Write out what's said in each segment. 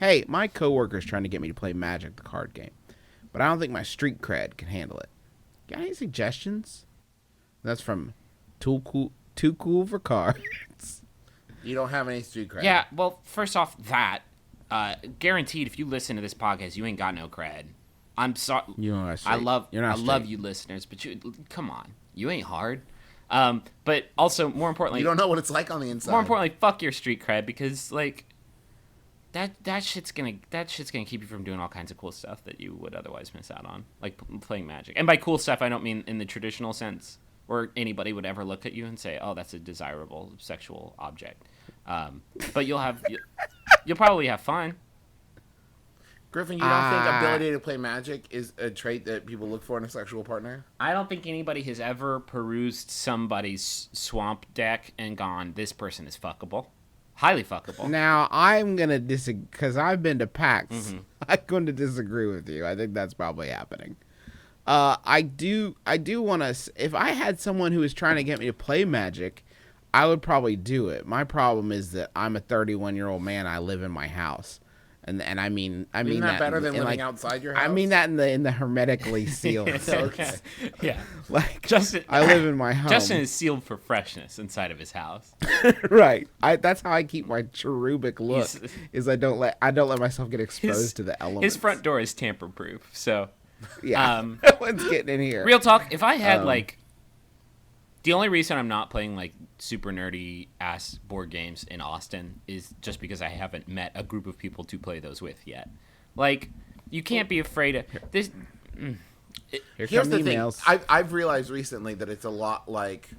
hey, my coworker's trying to get me to play Magic, the card game, but I don't think my street cred can handle it. Got any suggestions? That's from Too Cool for Cards. You don't have any street cred. Yeah, well, first off, guaranteed, if you listen to this podcast, you ain't got no cred. I'm sorry. I love you listeners, but come on, you ain't hard. But also, more importantly, you don't know what it's like on the inside. More importantly, fuck your street cred, because like that shit's gonna keep you from doing all kinds of cool stuff that you would otherwise miss out on, like playing Magic. And by cool stuff, I don't mean in the traditional sense, where anybody would ever look at you and say, "Oh, that's a desirable sexual object." But you'll probably have fun. Griffin, you don't think ability to play Magic is a trait that people look for in a sexual partner? I don't think anybody has ever perused somebody's swamp deck and gone, "This person is fuckable." Highly fuckable. Now, I'm going to disagree, because I've been to PAX. Mm-hmm. I'm going to disagree with you. I think that's probably happening. I do want to, if I had someone who was trying to get me to play Magic, I would probably do it. My problem is that I'm a 31-year-old man. I live in my house. And I mean that better than living outside your house. I mean that in the hermetically sealed sense. Okay. Yeah, like Justin, I live in my home. Justin is sealed for freshness inside of his house. Right. That's how I keep my cherubic look. Is I don't let myself get exposed to the elements. His front door is tamper proof. So yeah, no one's getting in here. Real talk. If I had the only reason I'm not playing like super nerdy ass board games in Austin is just because I haven't met a group of people to play those with yet. Like, you can't be afraid of this. Here's the emails. Thing. I've realized recently that it's a lot like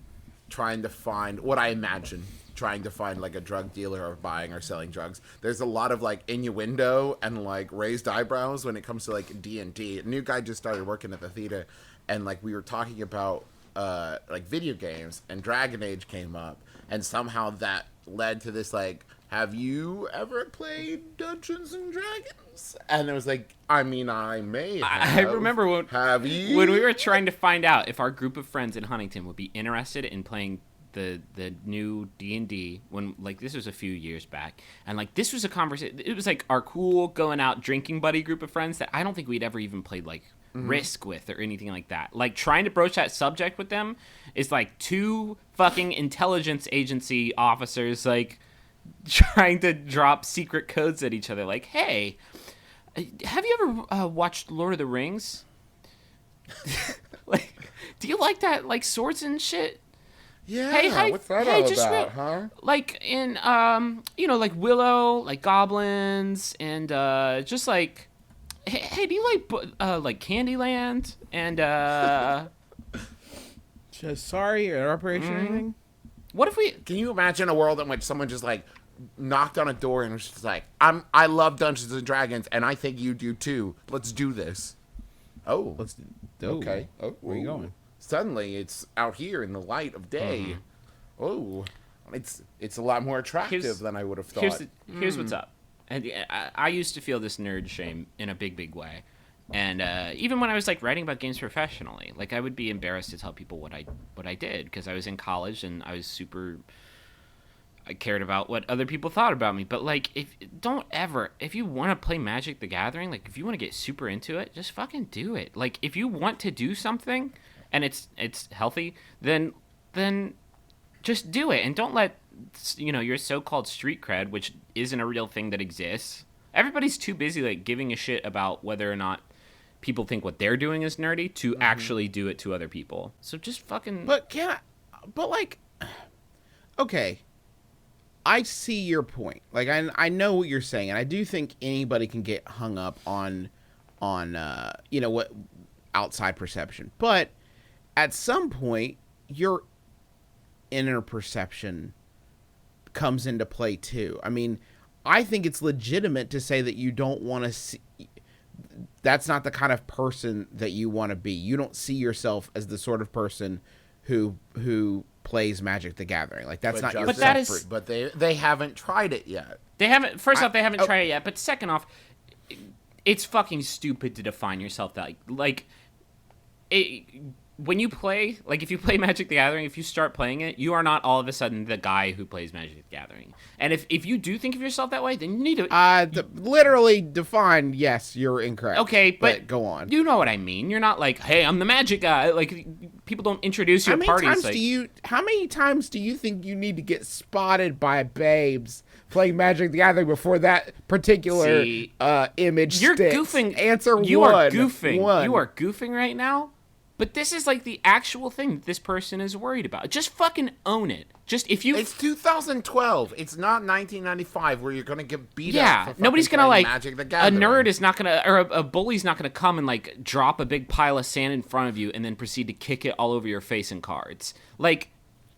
trying to find what I imagine trying to find like a drug dealer or buying or selling drugs. There's a lot of like innuendo and like raised eyebrows when it comes to like D&D. A new guy just started working at the theater, and like we were talking about like video games, and Dragon Age came up, and somehow that led to this like, have you ever played Dungeons and Dragons? And it was like, I mean, I may have. I remember when we were trying to find out if our group of friends in Huntington would be interested in playing the new D&D, when like this was a few years back, and like this was a conversation. It was like our cool going out drinking buddy group of friends that I don't think we'd ever even played like Risk with or anything like that. Like, trying to broach that subject with them is like two fucking intelligence agency officers like trying to drop secret codes at each other. Like, hey, have you ever watched Lord of the Rings? Like, do you like that, like, swords and shit? Yeah, hey, what's that all about, huh? Like in like Willow, like goblins, and just like, hey, do you like Candyland and Just sorry, interruption or anything? What if we? Can you imagine a world in which someone just like knocked on a door and was just like, I love Dungeons and Dragons, and I think you do too. Let's do this. Oh, okay. Oh, where are you going? Suddenly, it's out here in the light of day. Mm-hmm. Oh, it's a lot more attractive than I would have thought. Here's what's up. And I used to feel this nerd shame in a big, big way. And even when I was like writing about games professionally, like I would be embarrassed to tell people what I did, because I was in college and I cared about what other people thought about me. But like, if you want to play Magic the Gathering, like if you want to get super into it, just fucking do it. Like if you want to do something and it's healthy, then just do it, and don't let your so-called street cred, which isn't a real thing that exists. Everybody's too busy like giving a shit about whether or not people think what they're doing is nerdy to actually do it to other people. So just fucking. Okay, I see your point. Like I know what you're saying, and I do think anybody can get hung up on what outside perception, but at some point your inner perception comes into play too. I mean, I think it's legitimate to say that you don't want to see. That's not the kind of person that you want to be. You don't see yourself as the sort of person who plays Magic the Gathering. Like that's not your. But that is. But they haven't tried it yet. They haven't. First off, they haven't tried it yet. But second off, it's fucking stupid to define yourself that like. when you play, like if you play Magic the Gathering, if you start playing it, you are not all of a sudden the guy who plays Magic the Gathering. And if you do think of yourself that way, then you need to... literally defined, yes, you're incorrect. Okay, but go on. You know what I mean. You're not like, hey, I'm the Magic guy. Like, people don't introduce you at parties. How many times do you think you need to get spotted by babes playing Magic the Gathering before that particular image you're sticks? Goofing. Answer you one. You are goofing. One. You are goofing right now. But this is like the actual thing that this person is worried about. Just fucking own it. Just if you... It's 2012. It's not 1995 where you're going to get beat up. Yeah, nobody's going to like... Magic the Gathering. A nerd is not going to... Or a bully's not going to come and like drop a big pile of sand in front of you and then proceed to kick it all over your face in cards. Like...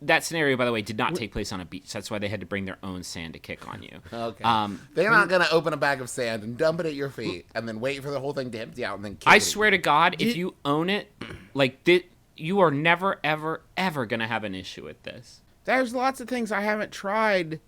That scenario, by the way, did not take place on a beach. That's why they had to bring their own sand to kick on you. Okay. They're not going to open a bag of sand and dump it at your feet and then wait for the whole thing to empty out and then kick it. I swear to God, if you own it, like, you are never, ever, ever going to have an issue with this. There's lots of things I haven't tried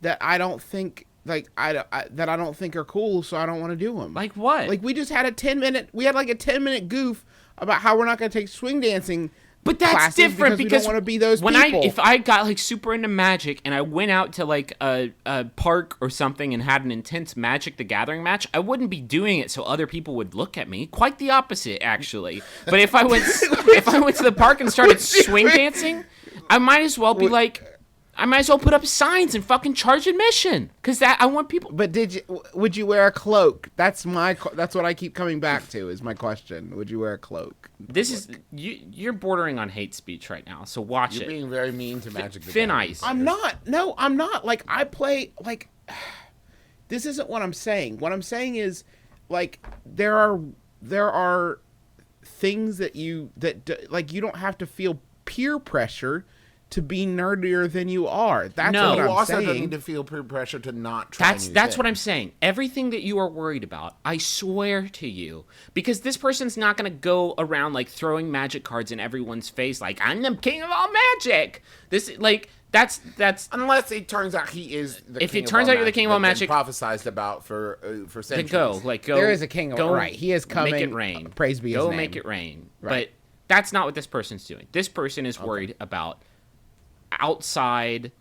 that I don't think... that I don't think are cool, so I don't want to do them. Like what? Like we just had a 10-minute goof about how we're not going to take swing dancing. But that's different because we don't want to be those when people. If I got like super into Magic and I went out to like a park or something and had an intense Magic the Gathering match, I wouldn't be doing it so other people would look at me. Quite the opposite, actually. But if I went to the park and started swing dancing, I might as well be like. I might as well put up signs and fucking charge admission because I want people. But would you wear a cloak? That's what I keep coming back to. Is my question? Would you wear a cloak? You're bordering on hate speech right now. So watch it. You're being very mean to Magic. Thin Ice. I'm not. No, I'm not. Like I play like. This isn't what I'm saying. What I'm saying is, like there are things that you don't have to feel peer pressure to be nerdier than you are. That's what I'm saying. You also don't need to feel peer pressure to not try. That's what I'm saying. Everything that you are worried about, I swear to you, because this person's not going to go around like throwing Magic cards in everyone's face, like I'm the king of all Magic. That's unless it turns out he is. If it turns out you're the king of all Magic, prophesized about for centuries. Go. There is a king of all. Right. He is coming. Make it rain. Praise be his name. Go make it rain. Right. But that's not what this person's doing. This person is worried about outside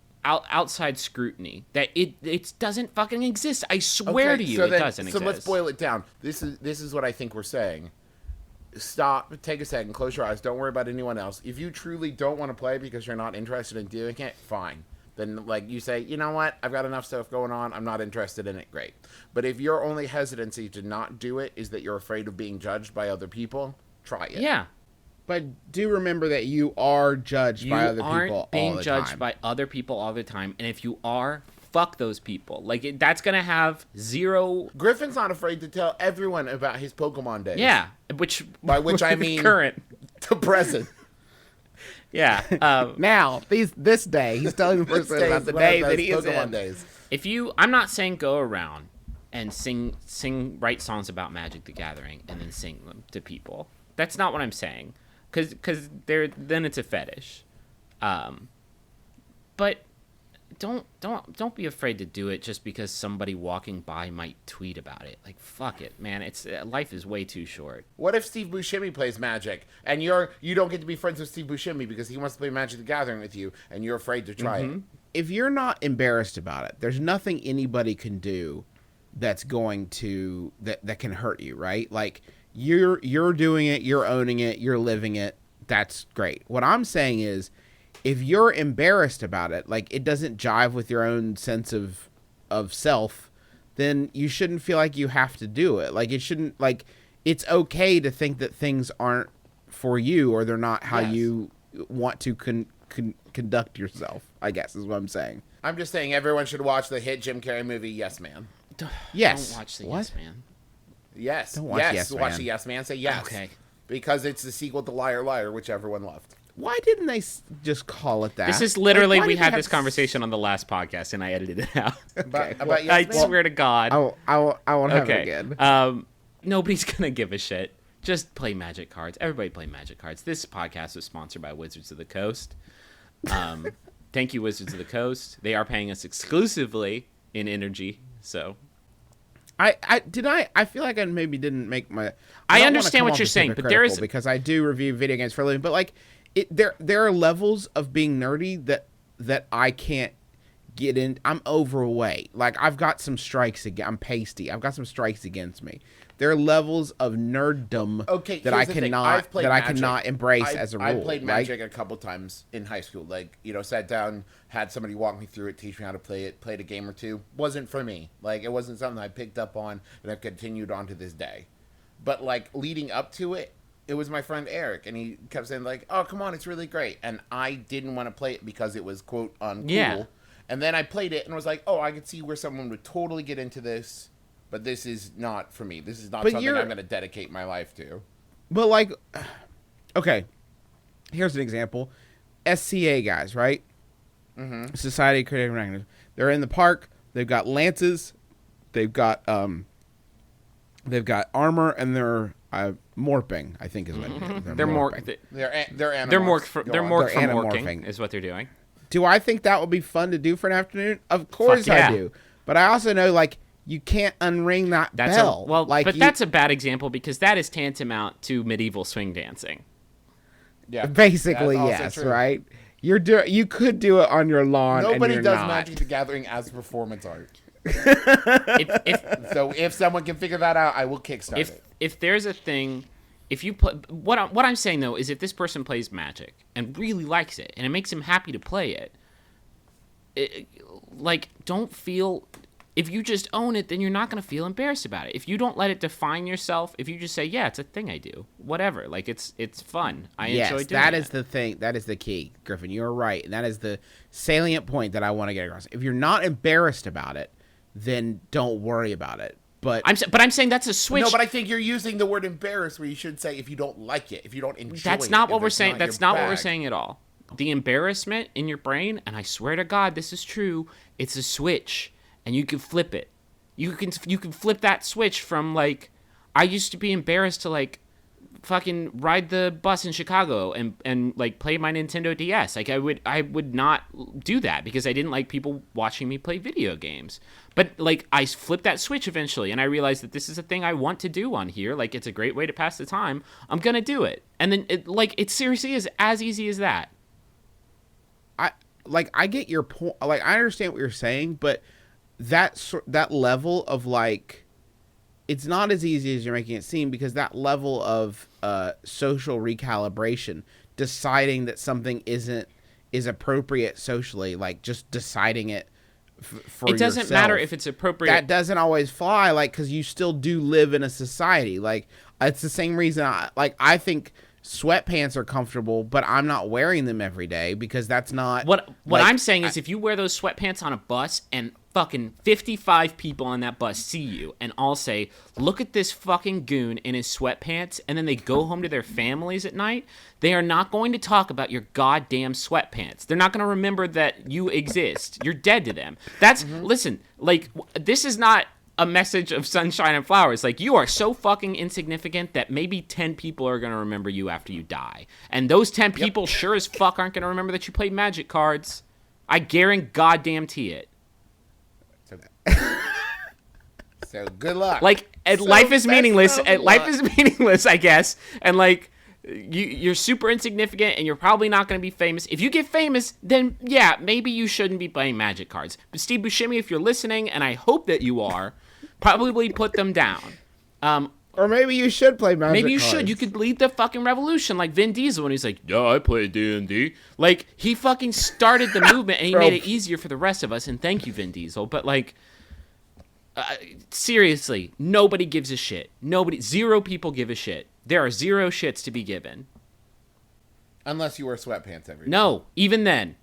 scrutiny that it doesn't fucking exist. I swear to you, it doesn't exist. So let's boil it down. This is what I think we're saying. Stop, take a second, close your eyes, don't worry about anyone else. If you truly don't want to play because you're not interested in doing it, fine. Then like you say, you know what, I've got enough stuff going on, I'm not interested in it, great. But if your only hesitancy to not do it is that you're afraid of being judged by other people, try it. Yeah. But do remember that you are judged by other people all the time. You aren't being judged by other people all the time. And if you are, fuck those people. Like, that's going to have zero... Griffin's not afraid to tell everyone about his Pokemon days. Yeah. By which I mean... current. To present. Yeah. Now, this day, he's telling the person about the day that he is Pokemon in. days. I'm not saying go around and write songs about Magic the Gathering and then sing them to people. That's not what I'm saying. Because then it's a fetish, but don't be afraid to do it just because somebody walking by might tweet about it. Like fuck it, man. Life is way too short. What if Steve Buscemi plays Magic and you don't get to be friends with Steve Buscemi because he wants to play Magic the Gathering with you and you're afraid to try it? If you're not embarrassed about it, there's nothing anybody can do that's going to that can hurt you, right? Like. You're doing it, you're owning it, you're living it. That's great. What I'm saying is, if you're embarrassed about it, like it doesn't jive with your own sense of self, then you shouldn't feel like you have to do it. Like it shouldn't, like it's okay to think that things aren't for you or they're not how you want to conduct yourself, I guess is what I'm saying. I'm just saying everyone should watch the hit Jim Carrey movie Yes Man. Yes. Don't watch the Yes Man. Yes. Don't watch Yes Man. Watch the Yes Man. Say yes. Okay. Because it's the sequel to Liar Liar, which everyone loved. Why didn't they just call it that? This is literally, we had this conversation on the last podcast, and I edited it out. About Yes I Man? swear to God. I won't have it again. Nobody's going to give a shit. Just play Magic cards. Everybody play Magic cards. This podcast was sponsored by Wizards of the Coast. Thank you, Wizards of the Coast. They are paying us exclusively in energy, so... I feel like I maybe didn't make my. I understand what you're saying, but there is because I do review video games for a living. But like, there are levels of being nerdy that I can't get in. I'm overweight. Like I've got some strikes again. I'm pasty. I've got some strikes against me. There are levels of nerddom that I cannot embrace as a rule. I played Magic a couple times in high school. Like, sat down, had somebody walk me through it, teach me how to play it, played a game or two. Wasn't for me. Like, it wasn't something I picked up on and I've continued on to this day. But, like, leading up to it, it was my friend Eric, and he kept saying, like, oh, come on, it's really great. And I didn't want to play it because it was, quote, uncool. Yeah. And then I played it and was like, oh, I could see where someone would totally get into this. But this is not for me. This is not something I'm going to dedicate my life to. But, like, okay, here's an example. SCA guys, right? Mm-hmm. Society of Creative Writers. They're in the park. They've got lances. They've got armor, and they're morphing, I think is what it is. They're morphing. They're anamorphing is what they're doing. Do I think that would be fun to do for an afternoon? Of course I do. But I also know, like, you can't unring that bell. That's a bad example because that is tantamount to medieval swing dancing. Yeah, basically, yes, true. Right? You could do it on your lawn. Nobody and does not. Magic the Gathering as performance art. So if someone can figure that out, I will kickstart it. If there's a thing, if you play, what I'm saying though is if this person plays Magic and really likes it and it makes him happy to play it, don't feel. If you just own it, then you're not going to feel embarrassed about it. If you don't let it define yourself, if you just say, yeah, it's a thing I do, whatever, like it's fun. I enjoy doing it. Yes, that is the thing. That is the key, Griffin. You're right. And that is the salient point that I want to get across. If you're not embarrassed about it, then don't worry about it. But I'm saying that's a switch. No, but I think you're using the word embarrassed where you should say if you don't like it, if you don't enjoy it. That's not what we're saying. That's not what we're saying at all. The embarrassment in your brain, and I swear to God, this is true, it's a switch. And you can flip it. You can flip that switch from, like, I used to be embarrassed to, like, fucking ride the bus in Chicago and like play my Nintendo DS. Like I would not do that because I didn't like people watching me play video games. But like I flipped that switch eventually and I realized that this is a thing I want to do on here. Like it's a great way to pass the time. I'm going to do it. And then it seriously is as easy as that. I get your point. Like I understand what you're saying, but that level of like, it's not as easy as you're making it seem, because that level of social recalibration, deciding that something is appropriate socially, like just deciding it for it doesn't yourself, matter if it's appropriate. That doesn't always fly, like, because you still do live in a society. Like it's the same reason I think sweatpants are comfortable, but I'm not wearing them every day because that's not what I'm saying is if you wear those sweatpants on a bus and fucking 55 people on that bus see you and all say, look at this fucking goon in his sweatpants, and then they go home to their families at night, they are not going to talk about your goddamn sweatpants. They're not going to remember that you exist. You're dead to them. That's listen, like, this is not a message of sunshine and flowers. Like, you are so fucking insignificant that maybe 10 people are going to remember you after you die. And those 10 people sure as fuck aren't going to remember that you played Magic cards. I guarantee it. So good luck. Like, life is meaningless. Life is meaningless, I guess. And like, you're super insignificant, and you're probably not going to be famous. If you get famous, then yeah, maybe you shouldn't be playing Magic cards. But Steve Buscemi, if you're listening, and I hope that you are, probably put them down. Or maybe you should play Magic Maybe you cards. should. You could lead the fucking revolution like Vin Diesel when he's like, yeah, I play D&D. Like, he fucking started the movement, and he made it easier for the rest of us, and thank you, Vin Diesel. But like, seriously, nobody gives a shit. Zero people give a shit. There are zero shits to be given. Unless you wear sweatpants every day. No, even then.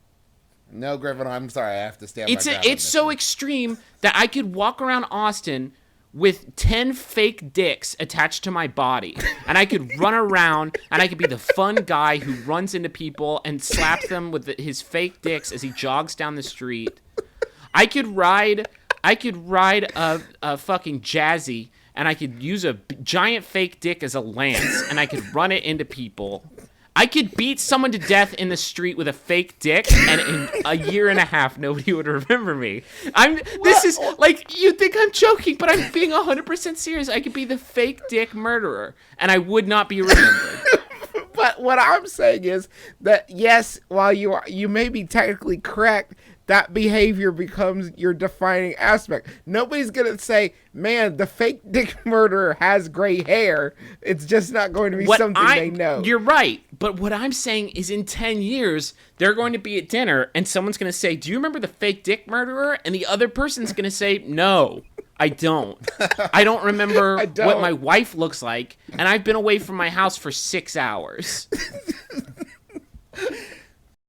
No, Griffin, I'm sorry. I have to stand my ground. It's so extreme that I could walk around Austin with 10 fake dicks attached to my body. And I could run around, and I could be the fun guy who runs into people and slaps them with his fake dicks as he jogs down the street. I could ride a fucking Jazzy, and I could use a giant fake dick as a lance, and I could run it into people. I could beat someone to death in the street with a fake dick, and in a year and a half, nobody would remember me. This is like, you think I'm joking, but I'm being 100% serious. I could be the fake dick murderer, and I would not be remembered. But what I'm saying is that, yes, while you may be technically correct, that behavior becomes your defining aspect. Nobody's going to say, man, the fake dick murderer has gray hair. It's just not going to be something they know. You're right. But what I'm saying is, in 10 years, they're going to be at dinner and someone's going to say, do you remember the fake dick murderer? And the other person's going to say, no, I don't. I don't remember what my wife looks like. And I've been away from my house for 6 hours.